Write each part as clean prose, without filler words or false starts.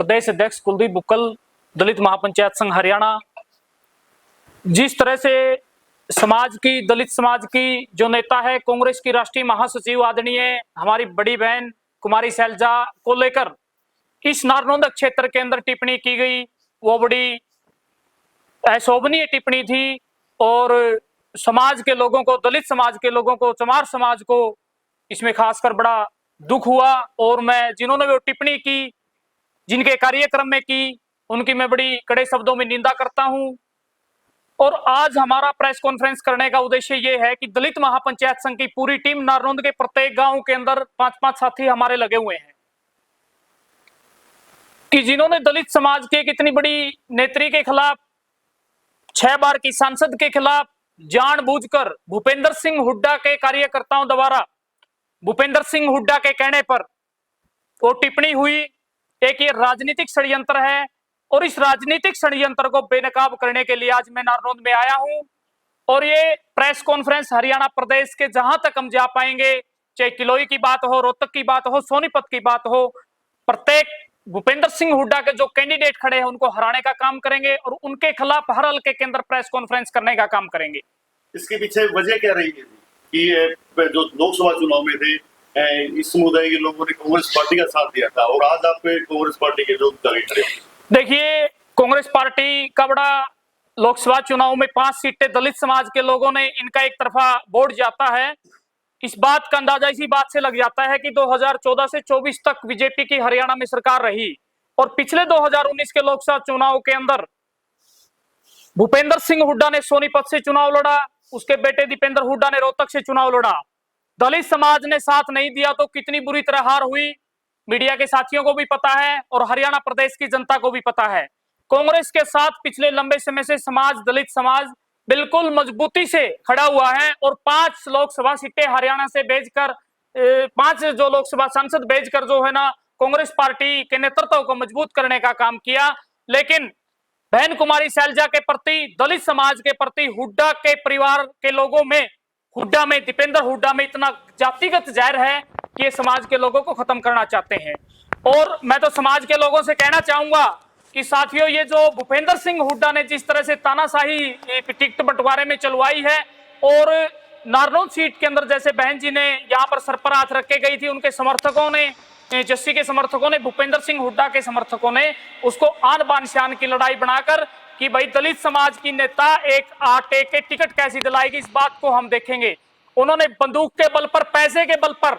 प्रदेश अध्यक्ष कुलदीप बुक्कल, दलित महापंचायत संघ हरियाणा। जिस तरह से समाज की, दलित समाज की जो नेता है, कांग्रेस की राष्ट्रीय महासचिव आदरणीय हमारी बड़ी बहन कुमारी शैलजा को लेकर इस नारनौंद क्षेत्र के अंदर टिप्पणी की गई, वो बड़ी अशोभनीय टिप्पणी थी और समाज के लोगों को, दलित समाज के लोगों को, चमार समाज को इसमें खासकर बड़ा दुख हुआ। और मैं जिन्होंने वो टिप्पणी की, जिनके कार्यक्रम में की, उनकी मैं बड़ी कड़े शब्दों में निंदा करता हूं। और आज हमारा प्रेस कॉन्फ्रेंस करने का उद्देश्य ये है कि दलित महापंचायत संघ की पूरी टीम नारनौंद के प्रत्येक गांव के अंदर 5-5 साथी हमारे लगे हुए हैं कि जिन्होंने दलित समाज के एक इतनी बड़ी नेत्री के खिलाफ, 6 बार की सांसद के खिलाफ जानबूझकर भूपेंद्र सिंह हुड्डा के कार्यकर्ताओं द्वारा, भूपेंद्र सिंह हुड्डा के कहने पर वो टिप्पणी हुई। एक ये राजनीतिक षड्यंत्र है और इस राजनीतिक षड्यंत्र को बेनकाब करने के लिए आज मैं नारनौंद में आया हूं। और ये प्रेस कॉन्फ्रेंस हरियाणा प्रदेश के जहां तक हम जा पाएंगे, चाहे किलोई की बात हो, रोहतक की बात हो, सोनीपत की बात हो, प्रत्येक भूपेंद्र सिंह हुड्डा के जो कैंडिडेट खड़े हैं उनको हराने का काम करेंगे और उनके खिलाफ हर हल्के के अंदर प्रेस कॉन्फ्रेंस करने का काम करेंगे। इसके पीछे वजह क्या रही है कि जो लोकसभा चुनाव में थे, इस समुदाय के लोगों ने कांग्रेस पार्टी का साथ दिया था और आज आप कांग्रेस पार्टी के लोग खड़े हैं। देखिए, कांग्रेस पार्टी का बड़ा लोकसभा चुनाव में 5 सीटें दलित समाज के लोगों ने, इनका एक तरफा वोट जाता है। इस बात का अंदाजा इसी बात से लग जाता है कि 2014 से 24 तक बीजेपी की हरियाणा में सरकार रही और पिछले 2019 के लोकसभा चुनाव के अंदर भूपेंद्र सिंह हुड्डा ने सोनीपत से चुनाव लड़ा, उसके बेटे दीपेंद्र हुड्डा ने रोहतक से चुनाव लड़ा। दलित समाज ने साथ नहीं दिया तो कितनी बुरी तरह हार हुई, मीडिया के साथियों को भी पता है और हरियाणा प्रदेश की जनता को भी पता है। कांग्रेस के साथ पिछले लंबे समय से समाज, दलित समाज बिल्कुल मजबूती से खड़ा हुआ है और 5 लोकसभा सीटें हरियाणा से भेजकर, 5 जो लोकसभा सांसद भेजकर जो है ना, कांग्रेस पार्टी के नेतृत्व को मजबूत करने का काम किया। लेकिन बहन कुमारी शैलजा के प्रति, दलित समाज के प्रति, हुड्डा के परिवार के लोगों में, हुड्डा में, दीपेंद्र हुड्डा में इतना जातिगत जहर है कि ये समाज के लोगों को खत्म करना चाहते हैं। और मैं तो समाज के लोगों से कहना चाहूंगा कि साथियों, ये जो भूपेंद्र सिंह हुड्डा ने जिस तरह से तानाशाही टिकट बंटवारे में चलवाई है और नारनौंद सीट के अंदर जैसे बहन जी ने यहाँ पर सर पर हाथ रख के गई थी, उनके समर्थकों ने, जस्सी के समर्थकों ने, भूपेंद्र सिंह हुड्डा के समर्थकों ने उसको आन बान शान की लड़ाई बनाकर कि भाई दलित समाज की नेता एक आटे के टिकट कैसी दिलाएगी, इस बात को हम देखेंगे। उन्होंने बंदूक के बल पर, पैसे के बल पर,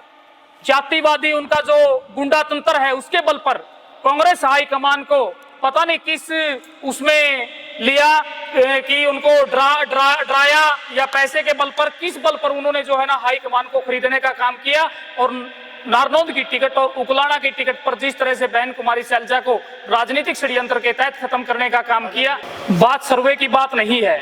जातिवादी उनका जो गुंडा तंत्र है उसके बल पर कांग्रेस हाईकमान को पता नहीं किस उसमें लिया कि उनको डराया या पैसे के बल पर, किस बल पर उन्होंने जो है ना हाईकमान को खरीदने का काम किया और नारनौंद की टिकट और उकलाना की टिकट पर जिस तरह से बहन कुमारी शैलजा को राजनीतिक षड्यंत्र के तहत खत्म करने का काम किया। बात सर्वे की बात नहीं है,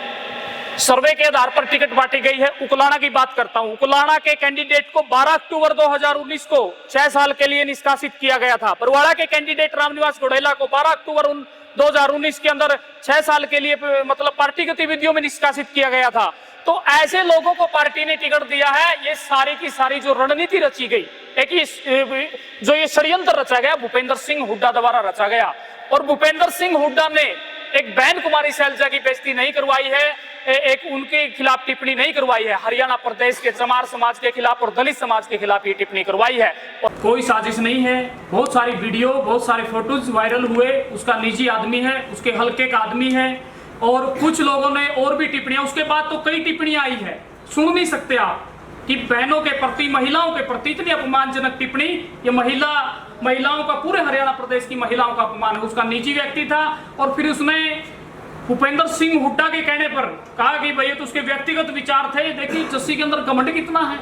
सर्वे के आधार पर टिकट बांटी गई है। उकलाना की बात करता हूं। उकलाना के कैंडिडेट को 12 अक्टूबर 2019 को 6 साल के लिए निष्कासित किया गया था। बरवाड़ा के कैंडिडेट रामनिवास घोड़ेला को 12 अक्टूबर 2019 के अंदर 6 साल के लिए मतलब पार्टी गतिविधियों में निष्कासित किया गया था। तो ऐसे लोगों को पार्टी ने टिकट दिया है। ये सारी की सारी जो रणनीति रची गई, एक जो ये षड्यंत्र रचा गया, भूपेंद्र सिंह हुड्डा द्वारा रचा गया। और भूपेंद्र सिंह हुड्डा ने एक बहन कुमारी शैलजा की बेइज्जती नहीं करवाई है, एक उनके खिलाफ टिप्पणी नहीं करवाई है, हरियाणा प्रदेश के चमार समाज के खिलाफ और दलित समाज के खिलाफ ये टिप्पणी करवाई है। और कोई साजिश नहीं है। बहुत सारी वीडियो, बहुत सारे फोटोज वायरल हुए, उसका निजी आदमी है, उसके हल्के का आदमी है और कुछ लोगों ने और भी टिप्पणियां, उसके बाद तो कई टिप्पणियां आई है। सुन नहीं सकते आप कि बहनों के प्रति, महिलाओं के प्रति इतनी अपमानजनक टिप्पणी। ये महिलाओं का, पूरे हरियाणा प्रदेश की महिलाओं का अपमान है। उसका निजी व्यक्ति था और फिर उसने भूपेंद्र सिंह हुड्डा के कहने पर कहा कि भैया तो उसके व्यक्तिगत विचार थे। देखिए जस्सी के अंदर घमंड कितना है।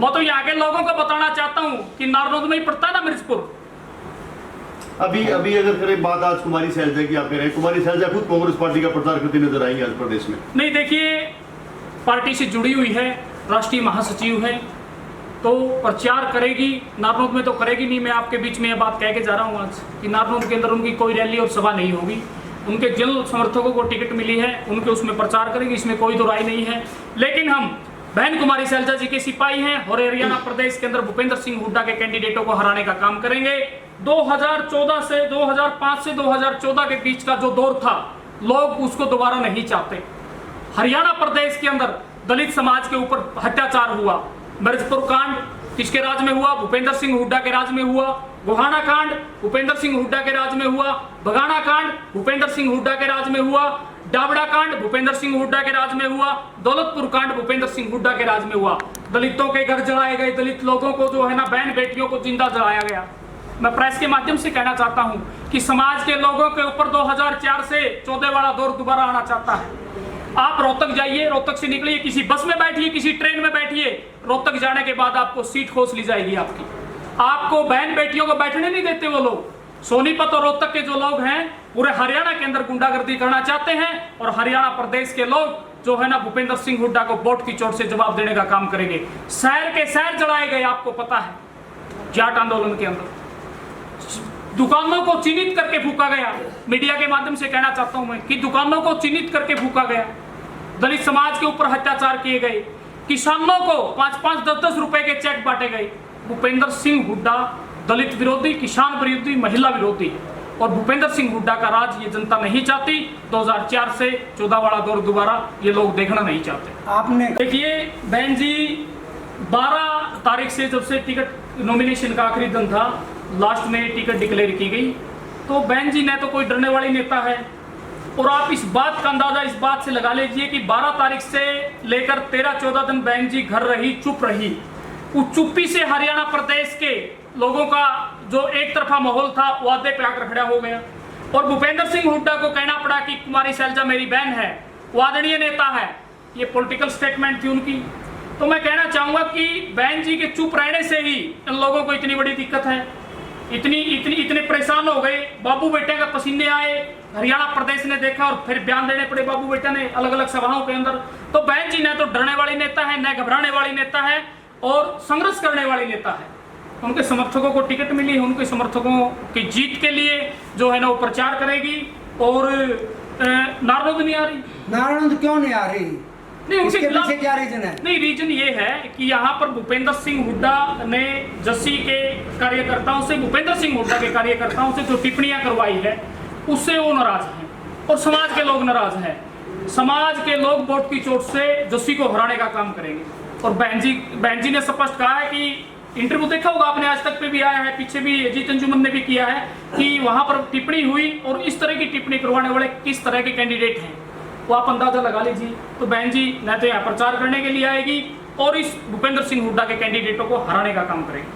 मैं तो यहाँ के लोगों को बताना चाहता हूँ कि नारनौंद में ही पड़ता है ना मिर्जपुर। अभी अगर करें बात आज कुमारी शैलजा की, आप कह रहे हैं कुमारी शैलजा खुद कांग्रेस पार्टी का प्रचार करती नजर आएंगे आज प्रदेश में। नहीं, देखिए पार्टी से जुड़ी हुई है, राष्ट्रीय महासचिव है, तो प्रचार करेगी। नारनौंद में तो करेगी नहीं। मैं आपके बीच में ये बात कह के जा रहा हूँ आज कि नारनौंद के अंदर उनकी कोई रैली और सभा नहीं होगी। उनके जिन समर्थकों को टिकट मिली है उनके उसमें प्रचार करेंगे, इसमें कोई दो राय नहीं है। लेकिन हम बहन कुमारी सैलजा जी के सिपाही हैं और हरियाणा प्रदेश के अंदर भूपेंद्र सिंह हुड्डा के कैंडिडेटों को हराने का काम करेंगे। 2014 से 2005 से 2014 के बीच का जो दौर था, लोग उसको दोबारा नहीं चाहते। हरियाणा प्रदेश के अंदर दलित समाज के ऊपर अत्याचार हुआ। मिर्जपुर कांड किसके राज में हुआ? भूपेंद्र सिंह हुड्डा के राज में हुआ। गोहाना कांड भूपेंद्र सिंह हुड्डा के राज में हुआ। बगाना कांड भूपेंद्र सिंह हुड्डा के राज में हुआ। डाबड़ा कांड भूपेंद्र सिंह हुड्डा के राज में हुआ। दौलतपुर कांड भूपेंद्र सिंह हुड्डा के राज में हुआ। दलितों के घर जलाए गए, दलित लोगों को जो है ना, बहन बेटियों को जिंदा जलाया गया। मैं प्रेस के माध्यम से कहना चाहता हूं कि समाज के लोगों के ऊपर 2004 से 14 वाला दौर दोबारा आना चाहता है। आप रोहतक जाइए, रोहतक से निकलिए, किसी बस में बैठिए, किसी ट्रेन में बैठिए, रोहतक जाने के बाद आपको सीट खोस ली जाएगी आपकी। आपको बहन बेटियों को बैठने नहीं देते वो लोग। सोनीपत और रोहतक के जो लोग हैं पूरे हरियाणा के अंदर गुंडागर्दी करना चाहते हैं और हरियाणा प्रदेश के लोग जो है ना, भूपेंद्र सिंह हुड्डा को वोट की चोट से जवाब देने का काम करेंगे। शहर के शहर जलाए गए, आपको पता है। जाट आंदोलन के अंदर दुकानों को चिन्हित करके फूका गया। मीडिया के माध्यम से कहना चाहता हूं मैं कि दुकानों को चिन्हित करके फूका गया। दलित समाज के ऊपर अत्याचार किए गए। किसानों को 5-5, 10-10 रुपए के चेक बांटे गए। भूपेंद्र सिंह हुड्डा दलित विरोधी, किसान विरोधी, महिला विरोधी और भूपेंद्र सिंह हुड्डा का राज ये जनता नहीं चाहती। 2004 से 14 वाला दौर दोबारा ये लोग देखना नहीं चाहते। आपने देखिए बहन जी, 12 तारीख से जब से टिकट नॉमिनेशन का आखिरी दिन था, लास्ट में टिकट डिक्लेयर की गई, तो बहन जी ने तो कोई डरने वाली नेता है। और आप इस बात का अंदाजा इस बात से लगा लीजिए कि 12 तारीख से लेकर 13-14 दिन बहन जी घर रही, चुप रही। उस चुप्पी से हरियाणा प्रदेश के लोगों का जो एक तरफा माहौल था वो आधे पे आकर खड़ा हो गया। और भूपेंद्र सिंह हुड्डा को कहना पड़ा कि कुमारी सैलजा मेरी बहन है, वो आदरणीय नेता है। ये पॉलिटिकल स्टेटमेंट थी उनकी। तो मैं कहना चाहूंगा कि बहन जी के चुप रहने से ही इन लोगों को इतनी बड़ी दिक्कत है, इतने परेशान हो गए। बाबू बेटे का पसीने आए, हरियाणा प्रदेश ने देखा और फिर बयान देने पड़े बाबू बेटा ने अलग अलग सभाओं के अंदर। तो बहन जी न तो डरने वाली नेता है, न घबराने वाली नेता है और संघर्ष करने वाली नेता है। उनके समर्थकों को टिकट मिली है, उनके समर्थकों की जीत के लिए जो है ना वो प्रचार करेगी। और नारनौंद नहीं आ रही। नारायण क्यों नहीं आ रही? नहीं, उनके पीछे क्या रीजन है? नहीं, रीजन ये है कि यहाँ पर भूपेंद्र सिंह हुड्डा ने जस्सी के कार्यकर्ताओं से, भूपेंद्र सिंह हुड्डा के कार्यकर्ताओं से जो टिप्पणियां करवाई है उससे वो नाराज हैं और समाज के लोग नाराज हैं। समाज के लोग वोट की चोट से जस्सी को हराने का काम करेंगे। और बहन जी ने स्पष्ट कहा है कि इंटरव्यू देखा होगा आपने, आज तक पे भी आया है, पीछे भी अजीत अंजुमन ने भी किया है कि वहां पर टिप्पणी हुई और इस तरह की टिप्पणी करवाने वाले किस तरह के कैंडिडेट हैं वो आप अंदाजा लगा लीजिए। तो बहन जी न तो यहाँ प्रचार करने के लिए आएगी और इस भूपेंद्र सिंह हुड्डा के कैंडिडेटों को हराने का काम करेगी।